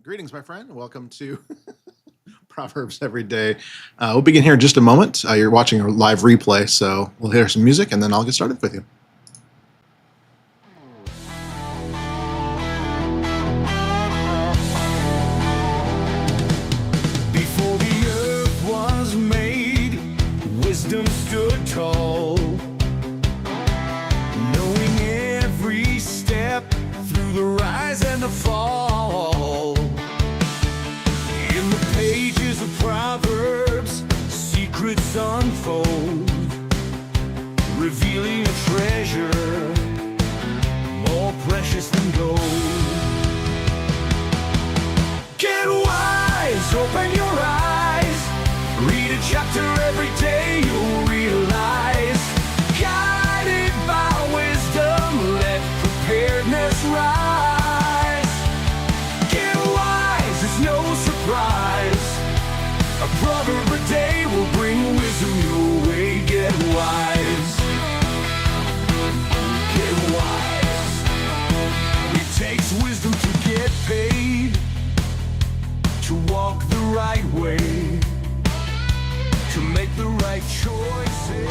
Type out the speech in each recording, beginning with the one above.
Greetings, my friend. Welcome to Proverbs Every Day. We'll begin here in just a moment. You're watching a live replay, so we'll hear some music and then I'll get started with you. Before the earth was made, wisdom stood tall, knowing every step through the rise and the fall. In the pages of Proverbs, secrets unfold, revealing a treasure more precious than gold. Get wise, open your eyes, read a chapter every day, you'll realize. Guided by wisdom, let preparedness rise. Get wise, it's no surprise, a proverb a day will bring wisdom your way. Get wise, get wise. It takes wisdom to get paid, to walk the right way, to make the right choices.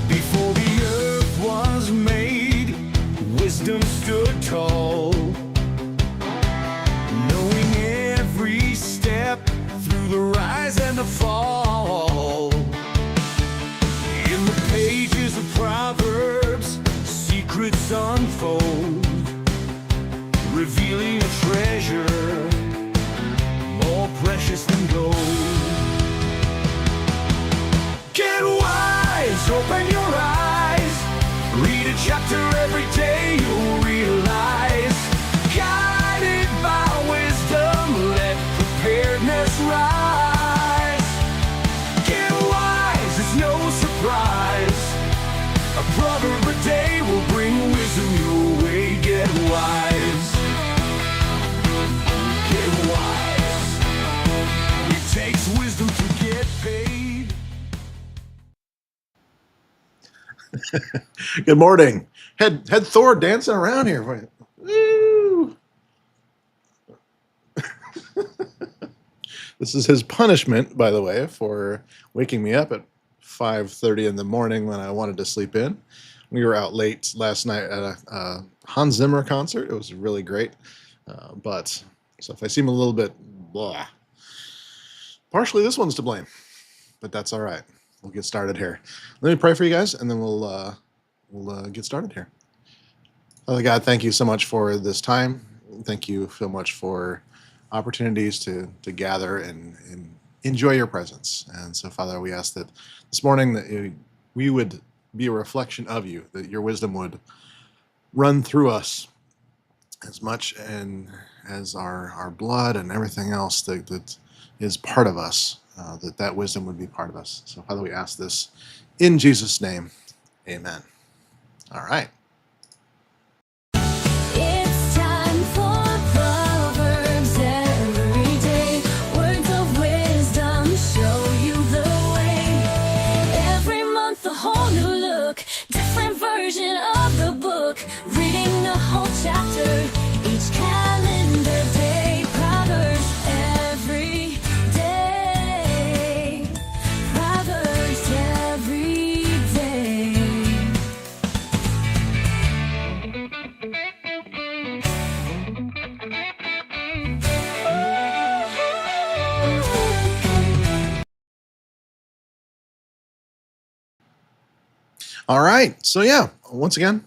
Before the earth was made, wisdom stood tall, knowing every step through the rise and the fall. In the pages of Proverbs, secrets unfold, revealing a treasure more precious than gold. Get wise, open your eyes, read a chapter every day, you'll realize. Guided by wisdom, let preparedness rise. Get wise, it's no surprise, a proverb a day will bring wisdom your way. Get wise, get wise. It takes wisdom to get paid. Good morning. Had Thor dancing around here for you. Woo! This is his punishment, by the way, for waking me up at 5:30 in the morning when I wanted to sleep in. We were out late last night at a Hans Zimmer concert. It was really great. So if I seem a little bit blah, partially this one's to blame, but that's all right. We'll get started here. Let me pray for you guys, and then we'll get started here. Father God, thank you so much for this time. Thank you so much for opportunities to gather and enjoy your presence. And so, Father, we ask that this morning that we would be a reflection of you, that your wisdom would run through us as much and as our blood and everything else that is part of us, that wisdom would be part of us. So, Father, we ask this in Jesus' name. Amen. All right. It's time for Proverbs every day. Words of wisdom show you the way. Every month a whole new look, different version of the book. Reading a whole chapter each calendar day. Proverbs every day. Proverbs every day. All right. So, yeah, once again,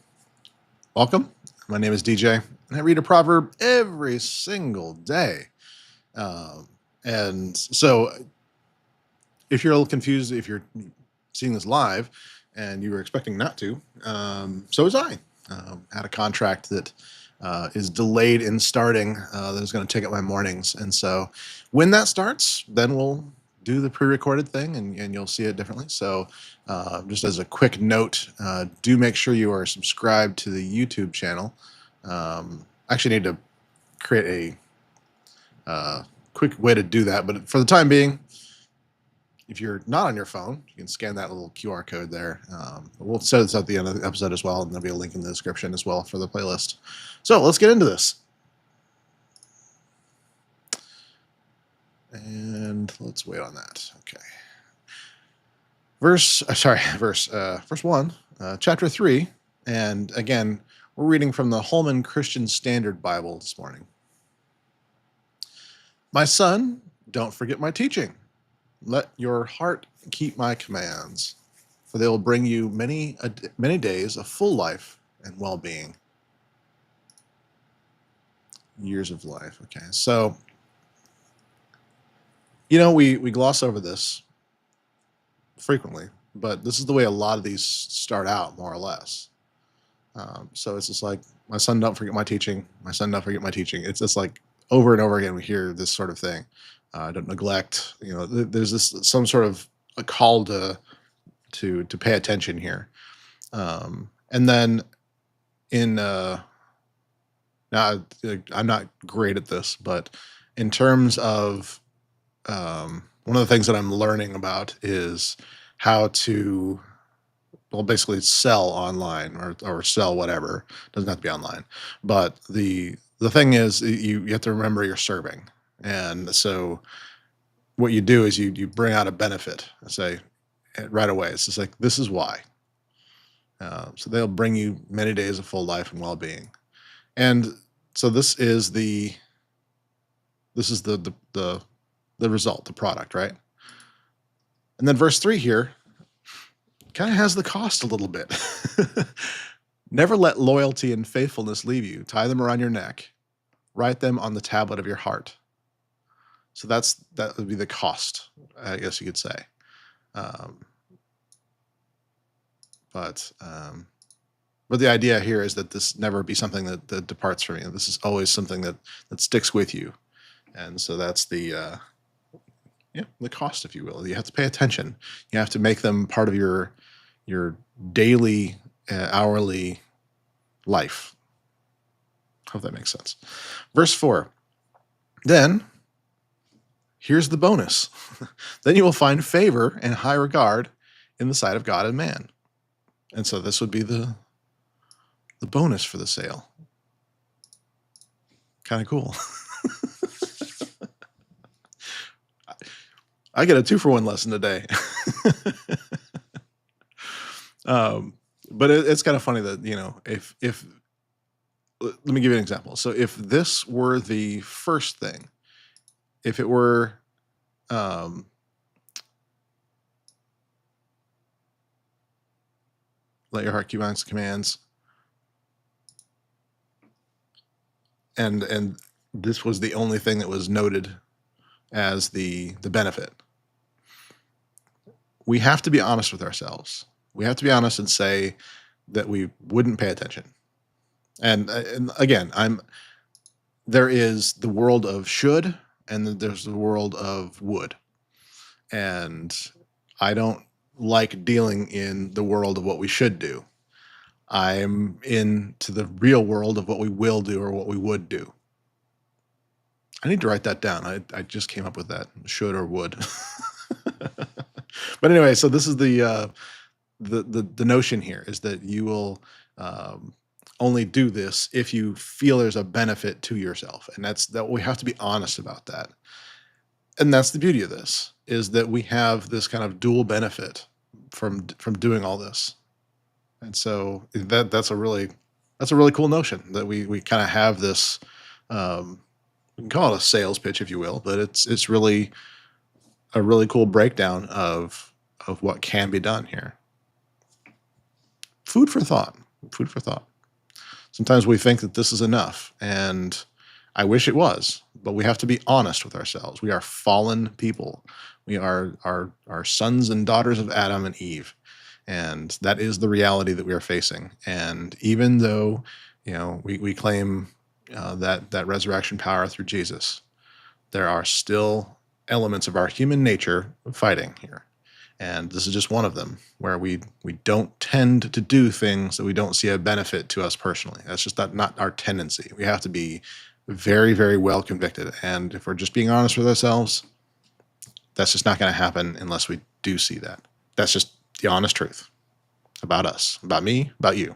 welcome. My name is DJ, and I read a proverb every single day. And so, if you're a little confused, if you're seeing this live and you were expecting not to, so was I. Had a contract that is delayed in starting that is going to take up my mornings. And so, when that starts, then we'll do the pre-recorded thing and you'll see it differently. So just as a quick note, do make sure you are subscribed to the YouTube channel. I actually need to create a quick way to do that, but for the time being, if you're not on your phone, you can scan that little QR code there. We'll set this at the end of the episode as well, and there'll be a link in the description as well for the playlist. So let's get into this. And let's wait on that. Okay. Verse 1, chapter 3. And again, we're reading from the Holman Christian Standard Bible this morning. My son, don't forget my teaching. Let your heart keep my commands, for they will bring you many days of full life and well-being. Years of life. Okay, so we gloss over this frequently, but this is the way a lot of these start out, more or less. So it's just like, my son, don't forget my teaching. My son, don't forget my teaching. It's just like over and over again we hear this sort of thing. Don't neglect. There's some sort of a call to pay attention here. And then now I'm not great at this, but in terms of one of the things that I'm learning about is how to, basically sell online or sell whatever. Doesn't have to be online, but the thing is, you have to remember you're serving. And so what you do is you bring out a benefit and say right away, it's just like, this is why. So they'll bring you many days of full life and well-being. And so this is the result, the product, right? And then verse 3 here kind of has the cost a little bit. Never let loyalty and faithfulness leave you. Tie them around your neck. Write them on the tablet of your heart. So that would be the cost, I guess you could say. But the idea here is that this never be something that departs from you. This is always something that sticks with you. And so that's the cost, if you will. You have to pay attention. You have to make them part of your daily, hourly life. Hope that makes sense. Verse 4. Then, here's the bonus. Then you will find favor and high regard in the sight of God and man. And so this would be the bonus for the sale. Kind of cool. I get a 2-for-1 lesson today. But it's kind of funny that, if let me give you an example. So if this were the first thing, if it were, let your heart keep my commands, and this was the only thing that was noted as the benefit, we have to be honest with ourselves. We have to be honest and say that we wouldn't pay attention. And again, there is the world of should, and then there's the world of would. And I don't like dealing in the world of what we should do. I'm into the real world of what we will do or what we would do. I need to write that down. I just came up with that, should or would. But anyway, so this is the notion here is that you will only do this if you feel there's a benefit to yourself, and that we have to be honest about that. And that's the beauty of this, is that we have this kind of dual benefit from doing all this. And so that's a really cool notion that we kind of have this. We can call it a sales pitch, if you will, but it's really a really cool breakdown of what can be done here. Food for thought. Food for thought. Sometimes we think that this is enough, and I wish it was, but we have to be honest with ourselves. We are fallen people. We are sons and daughters of Adam and Eve, and that is the reality that we are facing. And even though we claim that resurrection power through Jesus, there are still elements of our human nature fighting here. And this is just one of them, where we don't tend to do things that we don't see a benefit to us personally. That's just not our tendency. We have to be very, very well convicted. And if we're just being honest with ourselves, That's just not going to happen unless we do see that. That's just the honest truth about us, about me, about you.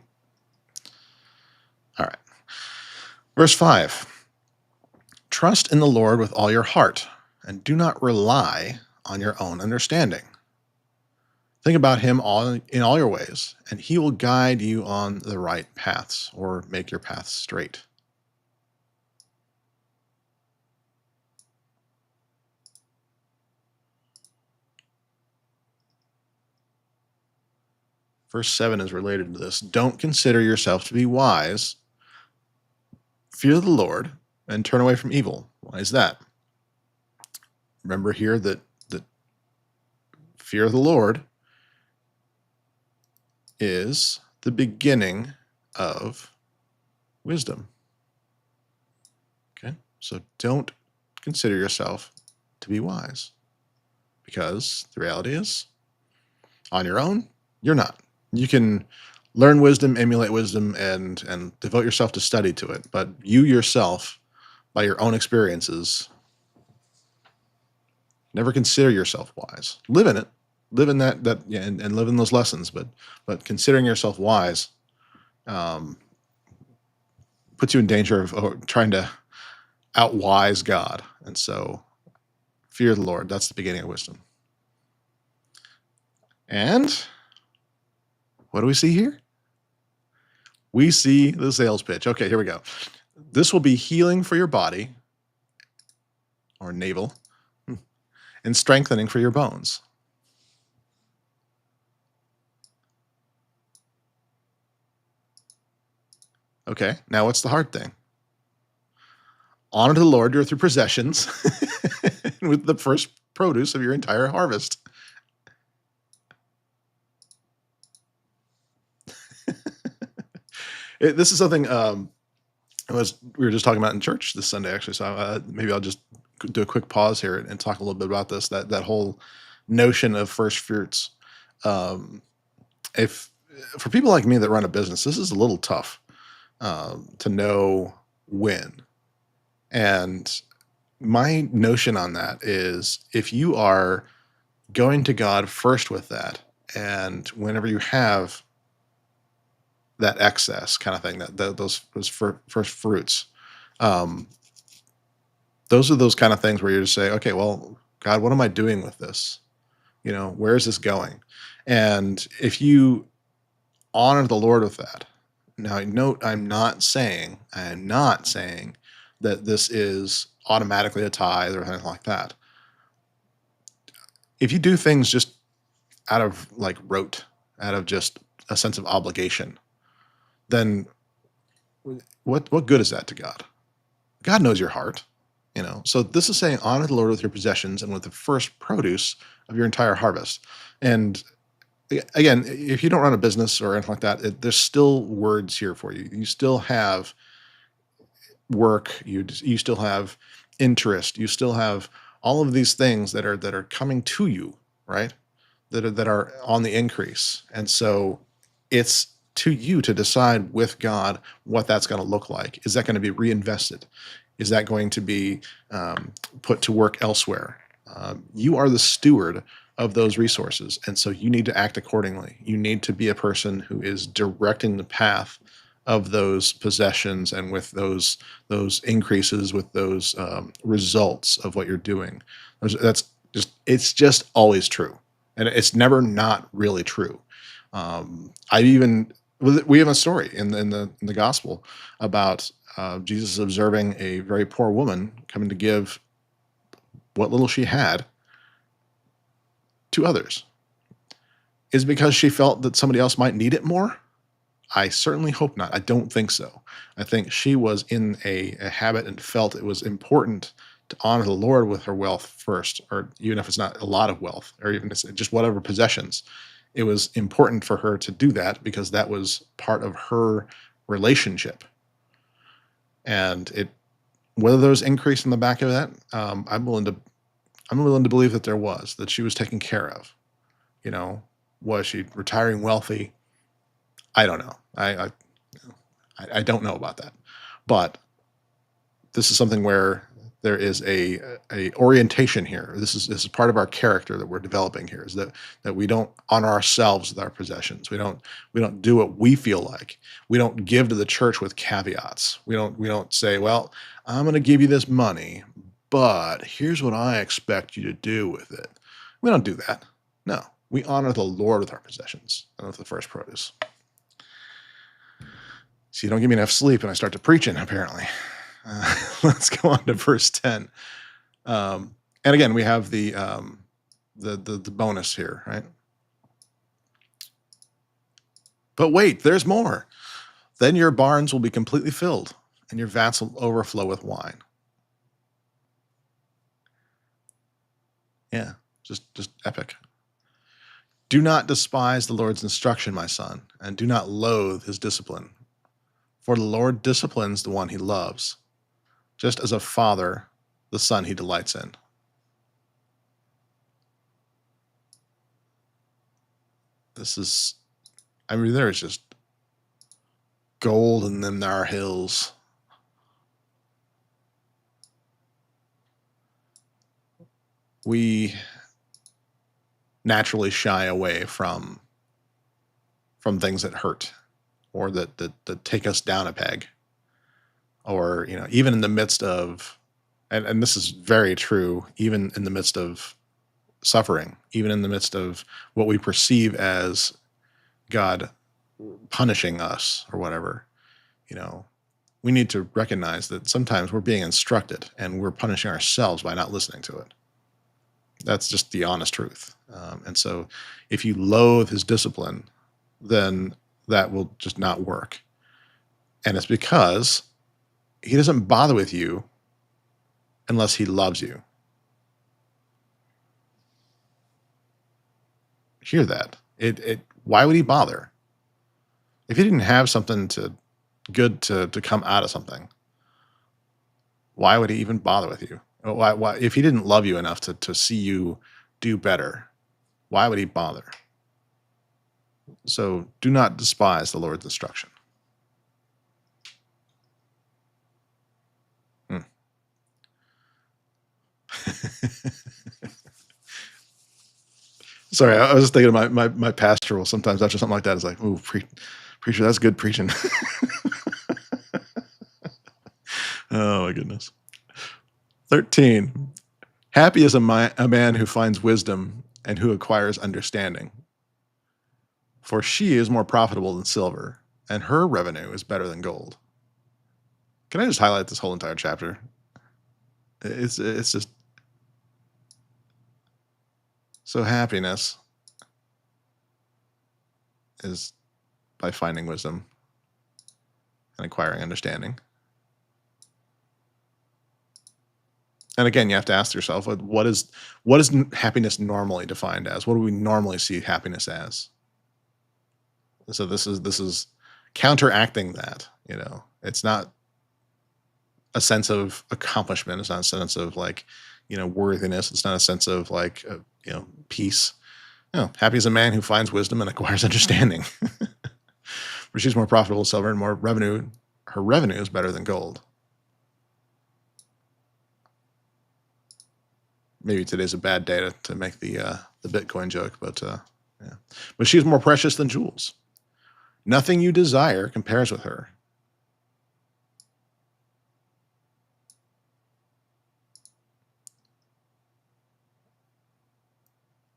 All right. Verse 5. Trust in the Lord with all your heart, and do not rely on your own understanding. Think about him in all your ways, and he will guide you on the right paths, or make your paths straight. Verse 7 is related to this. Don't consider yourself to be wise. Fear the Lord and turn away from evil. Why is that? Remember here that fear of the Lord is the beginning of wisdom. Okay? So don't consider yourself to be wise, because the reality is, on your own, you're not. You can learn wisdom, emulate wisdom, and devote yourself to study to it, but you yourself, by your own experiences, never consider yourself wise. Live in it, live in that yeah, and live in those lessons. But considering yourself wise puts you in danger of trying to outwise God. And so, fear the Lord. That's the beginning of wisdom. And what do we see here? We see the sales pitch. Okay, here we go. This will be healing for your body, or navel, and strengthening for your bones. Okay, now what's the hard thing? Honor the Lord with your possessions with the first produce of your entire harvest. This is something we were just talking about in church this Sunday, actually. So maybe I'll just do a quick pause here and talk a little bit about this. That whole notion of first fruits. If for people like me that run a business, this is a little tough to know when. And my notion on that is, if you are going to God first with that, and whenever you have that excess kind of thing, those first fruits, those are those kind of things where you just say, okay, well, God, what am I doing with this? Where is this going? And if you honor the Lord with that, now note, I am not saying that this is automatically a tithe or anything like that. If you do things just out of rote, out of just a sense of obligation, then what good is that to God? God knows your heart, So this is saying, honor the Lord with your possessions and with the first produce of your entire harvest. And again, if you don't run a business or anything like that, there's still words here for you. You still have work. You still have interest. You still have all of these things that are coming to you, right? That are on the increase. And so it's to you to decide with God what that's going to look like. Is that going to be reinvested? Is that going to be put to work elsewhere? You are the steward of those resources, and so you need to act accordingly. You need to be a person who is directing the path of those possessions, and with those increases, with those results of what you're doing. It's just always true, and it's never not really true. We have a story in the gospel about Jesus observing a very poor woman coming to give what little she had to others. Is it because she felt that somebody else might need it more? I certainly hope not. I don't think so. I think she was in a habit and felt it was important to honor the Lord with her wealth first, or even if it's not a lot of wealth, or even if it's just whatever possessions. It was important for her to do that because that was part of her relationship. And whether there was increase in the back of that, I'm willing to believe that she was taken care of. Was she retiring wealthy? I don't know. I don't know about that. But this is something where there is a orientation here. This is part of our character that we're developing here, is that we don't honor ourselves with our possessions. We don't do what we feel like. We don't give to the church with caveats. We don't say, well, I'm going to give you this money, but here's what I expect you to do with it. We don't do that. No, we honor the Lord with our possessions and with the first produce. So you don't give me enough sleep and I start to preaching, apparently. Let's go on to verse 10. And again, we have the bonus here, right? But wait, there's more. Then your barns will be completely filled and your vats will overflow with wine. Yeah, just epic. Do not despise the Lord's instruction, my son, and do not loathe his discipline. For the Lord disciplines the one he loves, just as a father the son he delights in. There's just gold in them there hills. We naturally shy away from things that hurt or that take us down a peg, or even in the midst of, and this is very true, even in the midst of suffering, even in the midst of what we perceive as God punishing us or whatever, we need to recognize that sometimes we're being instructed and we're punishing ourselves by not listening to it. That's just the honest truth. And so if you loathe his discipline, then that will just not work. And it's because he doesn't bother with you unless he loves you. Hear that. Why would he bother? If he didn't have something good to come out of something, why would he even bother with you? Why, if he didn't love you enough to see you do better, why would he bother? So do not despise the Lord's instruction. Sorry, I was just thinking of my pastoral. Sometimes after something like that, it's like, ooh, preacher, that's good preaching. Oh my goodness. 13. Happy is a man who finds wisdom and who acquires understanding. For she is more profitable than silver, and her revenue is better than gold. Can I just highlight this whole entire chapter? It's just so happiness is by finding wisdom and acquiring understanding. And again, you have to ask yourself, what is happiness normally defined as? What do we normally see happiness as? So this is counteracting that. It's not a sense of accomplishment. It's not a sense of worthiness. It's not a sense of peace. Happy is a man who finds wisdom and acquires understanding. For she's more profitable than silver and more revenue. Her revenue is better than gold. Maybe today's a bad day to make the Bitcoin joke, but yeah. But she's more precious than jewels. Nothing you desire compares with her.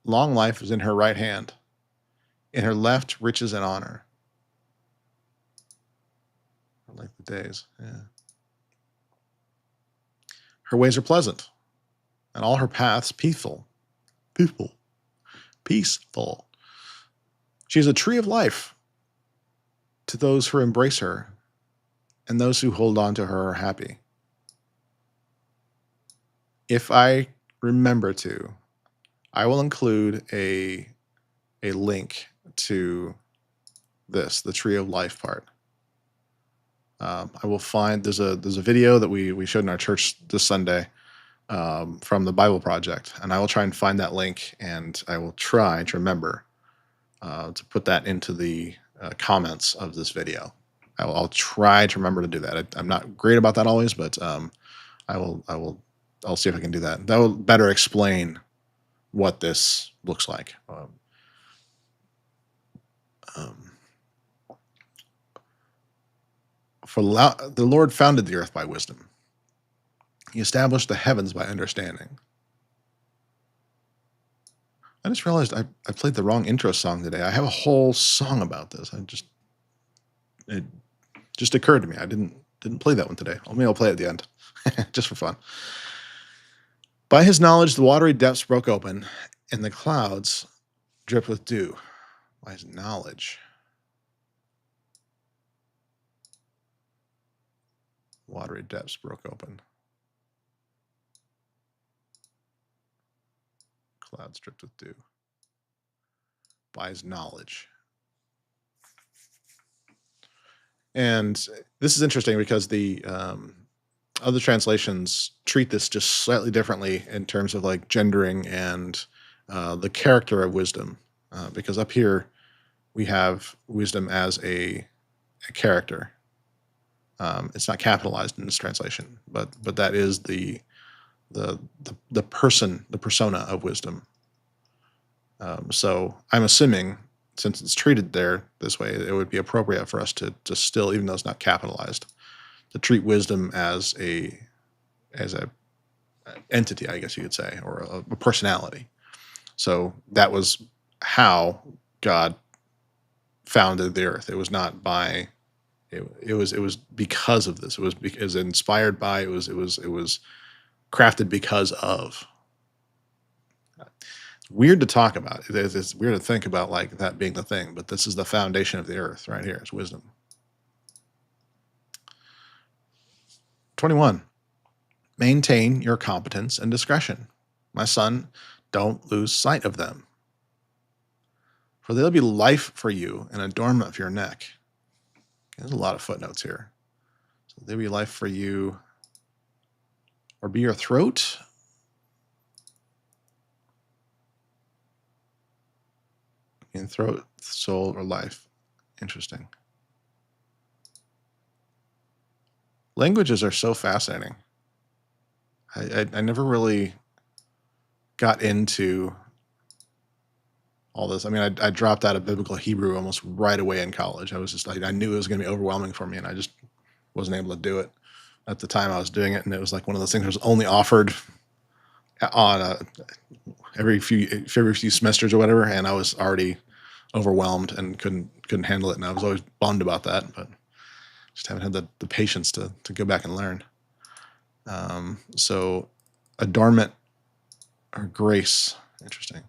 Long life is in her right hand. In her left, riches and honor. I like the days, yeah. Her ways are pleasant, and all her paths peaceful. Peaceful. She is a tree of life to those who embrace her, and those who hold on to her are happy. If I remember to, I will include a link to the tree of life part. I will find there's a video that we showed in our church this Sunday from the Bible Project, and I will try and find that link, and I will try to remember to put that into the comments of this video. I'll try to remember to do that. I'm not great about that always, but I will I'll see if I can do that. That will better explain what this looks like. Um, the Lord founded the earth by wisdom. He established the heavens by understanding. I just realized I played the wrong intro song today. I have a whole song about this. It just occurred to me. I didn't play that one today. Maybe I'll play it at the end, just for fun. By his knowledge, the watery depths broke open, and the clouds dripped with dew. By his knowledge, watery depths broke open. Clouds dripped with dew. By his knowledge. And this is interesting because the other translations treat this just slightly differently in terms of like gendering and the character of wisdom. Because up here we have wisdom as a character. It's not capitalized in this translation, but that is the person, the persona of wisdom. So I'm assuming, since it's treated there this way, it would be appropriate for us to still, even though it's not capitalized, to treat wisdom as a entity, I guess you could say, or a personality. So that was how God founded the earth. It was not by it was because of this. It was inspired by. It was crafted because of. Weird to talk about. It's weird to think about like that being the thing, but this is the foundation of the earth right here. It's wisdom. 21. Maintain your competence and discretion. My son, don't lose sight of them. For they'll be life for you and adornment of your neck. There's a lot of footnotes here. So they'll be life for you, or be your throat. In throat, soul, or life. Interesting. Languages are so fascinating. I never really got into all this. I mean, I dropped out of biblical Hebrew almost right away in college. I was just like, I knew it was going to be overwhelming for me, and I just wasn't able to do it at the time I was doing it. And it was like one of those things that was only offered on every few semesters or whatever, and I was already overwhelmed and couldn't handle it, and I was always bummed about that, but just haven't had the patience to go back and learn. So adornment or grace, interesting.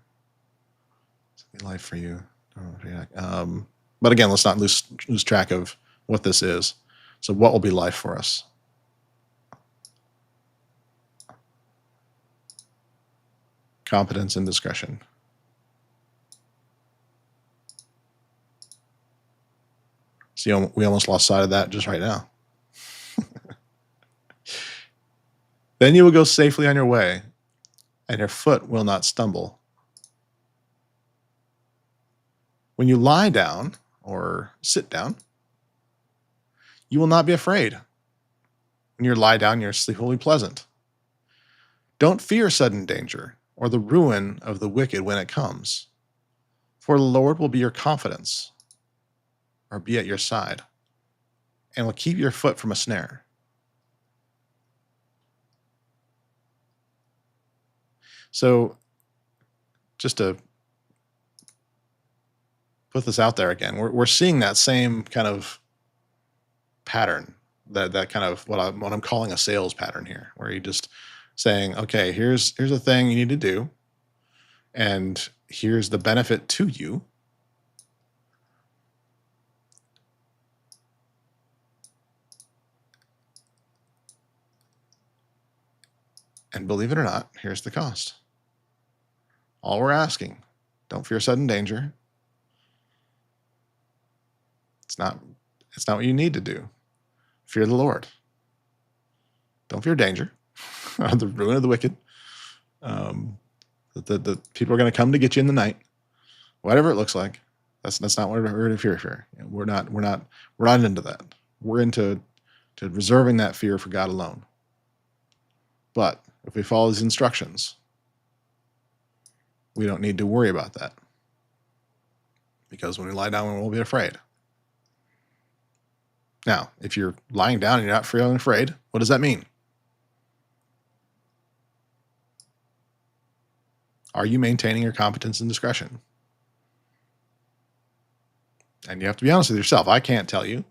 Life for you. But again, let's not lose track of what this is. So what will be life for us? Competence and discretion. See, we almost lost sight of that just right now. Then you will go safely on your way, and your foot will not stumble. When you lie down or sit down, you will not be afraid. When you lie down, your sleep will be pleasant. Don't fear sudden danger or the ruin of the wicked when it comes, for the Lord will be your confidence, or be at your side, and will keep your foot from a snare. So, just to put this out there again, we're seeing that same kind of pattern, that kind of what I'm calling a sales pattern here, where you just saying, okay, here's a thing you need to do, and here's the benefit to you. And believe it or not, here's the cost. All we're asking, don't fear sudden danger. It's not what you need to do. Fear the Lord. Don't fear danger, the ruin of the wicked. The people are going to come to get you in the night, whatever it looks like. That's not what we're to fear. We're not into that. We're into reserving that fear for God alone. But if we follow these instructions, we don't need to worry about that. Because when we lie down, we won't be afraid. Now, if you're lying down and you're not feeling afraid, what does that mean? Are you maintaining your competence and discretion? And you have to be honest with yourself. I can't tell you.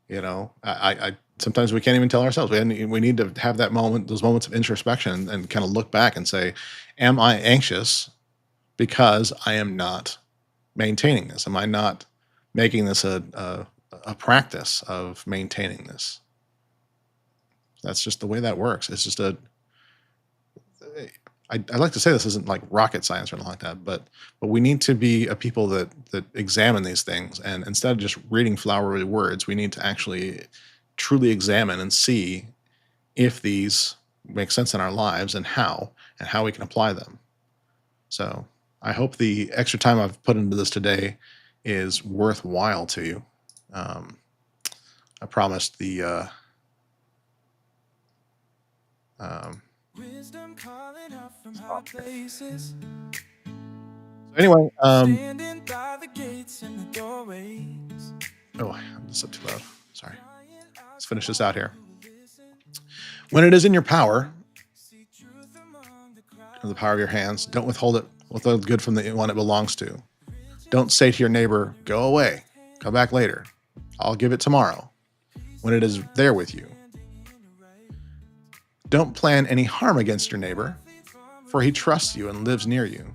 I sometimes we can't even tell ourselves. We need to have that moment, those moments of introspection, and kind of look back and say, am I anxious because I am not maintaining this? Am I not making this a practice of maintaining this? That's just the way that works. It's just I like to say this isn't like rocket science or anything like that, but we need to be a people that examine these things, and instead of just reading flowery words, we need to actually truly examine and see if these make sense in our lives and how we can apply them. So I hope the extra time I've put into this today is worthwhile to you. I promised the Wisdom calling out from high places. anyway, Standing by the gates and the doorways. oh, I'm just up too loud. Sorry. Let's finish this out here. When it is in your power, the power of your hands, don't withhold it. Withhold good from the one it belongs to. Don't say to your neighbor, go away, come back later. I'll give it tomorrow, when it is there with you. Don't plan any harm against your neighbor, for he trusts you and lives near you.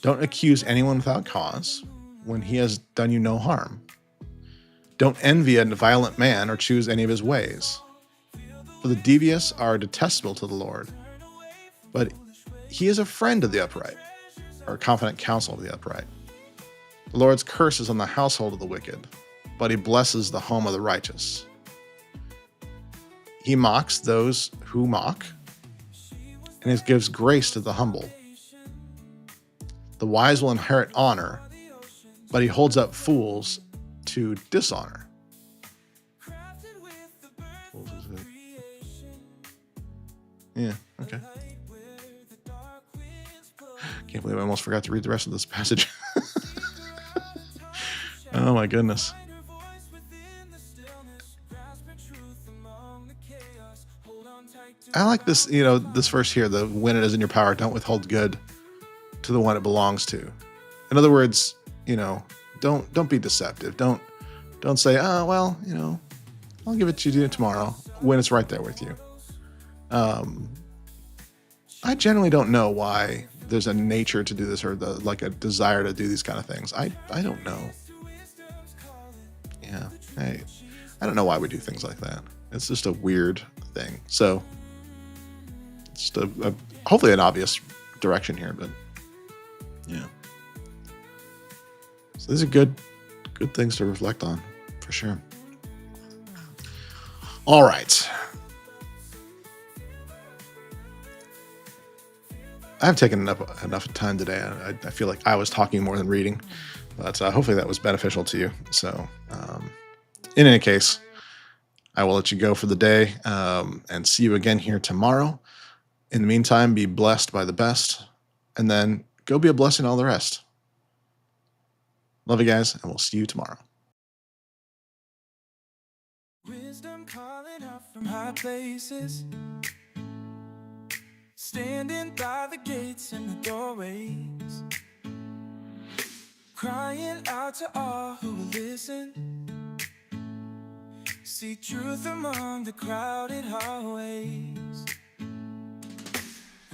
Don't accuse anyone without cause, when he has done you no harm. Don't envy a violent man or choose any of his ways. For the devious are detestable to the Lord, but he is a friend of the upright, or confident counsel of the upright. The Lord's curse is on the household of the wicked, but he blesses the home of the righteous. He mocks those who mock, and he gives grace to the humble. The wise will inherit honor, but he holds up fools to dishonor. Yeah, okay. Can't believe I almost forgot to read the rest of this passage. Oh my goodness. I like this, this verse here, the when it is in your power, don't withhold good to the one it belongs to. In other words, don't be deceptive. Don't say, oh, well, I'll give it to you tomorrow when it's right there with you. I generally don't know why there's a nature to do this or a desire to do these kind of things. I don't know. Yeah. I don't know why we do things like that. It's just a weird thing. So it's just hopefully an obvious direction here, but yeah. So these are good things to reflect on for sure. All right. I've taken enough time today. I feel like I was talking more than reading, but hopefully that was beneficial to you. So in any case, I will let you go for the day and see you again here tomorrow. In the meantime, be blessed by the best, and then go be a blessing to all the rest. Love you guys, and we'll see you tomorrow. Wisdom calling out from high places. Standing by the gates and the doorways. Crying out to all who will listen. Seek truth among the crowded hallways.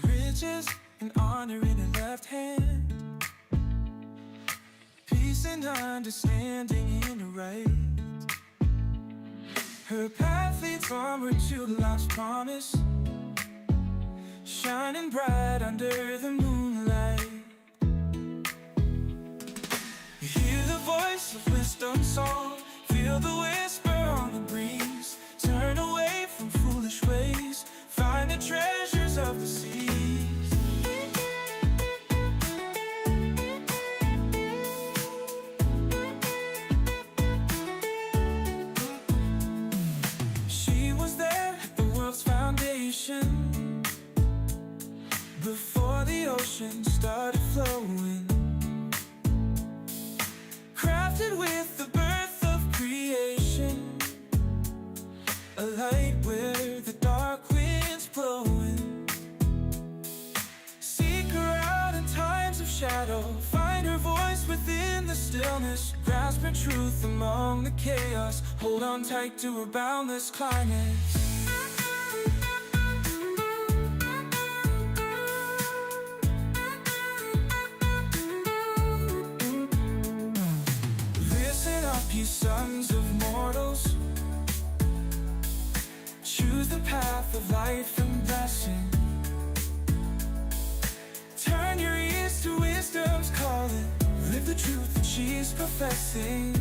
Riches and honor in her left hand. Peace and understanding in her right. Her path leads onward to life's promise. Shining bright under the moonlight. You hear the voice of wisdom song. Feel the whisper on the breeze. Turn away from foolish ways. Find the treasures of the seas. She was there at the world's foundation. ocean started flowing, crafted with the birth of creation, a light where the dark wind's blowing. Seek her out in times of shadow, find her voice within the stillness, grasp her truth among the chaos, hold on tight to her boundless climates. You sons of mortals, choose the path of life and blessing. Turn your ears to wisdom's calling, live the truth that she's professing.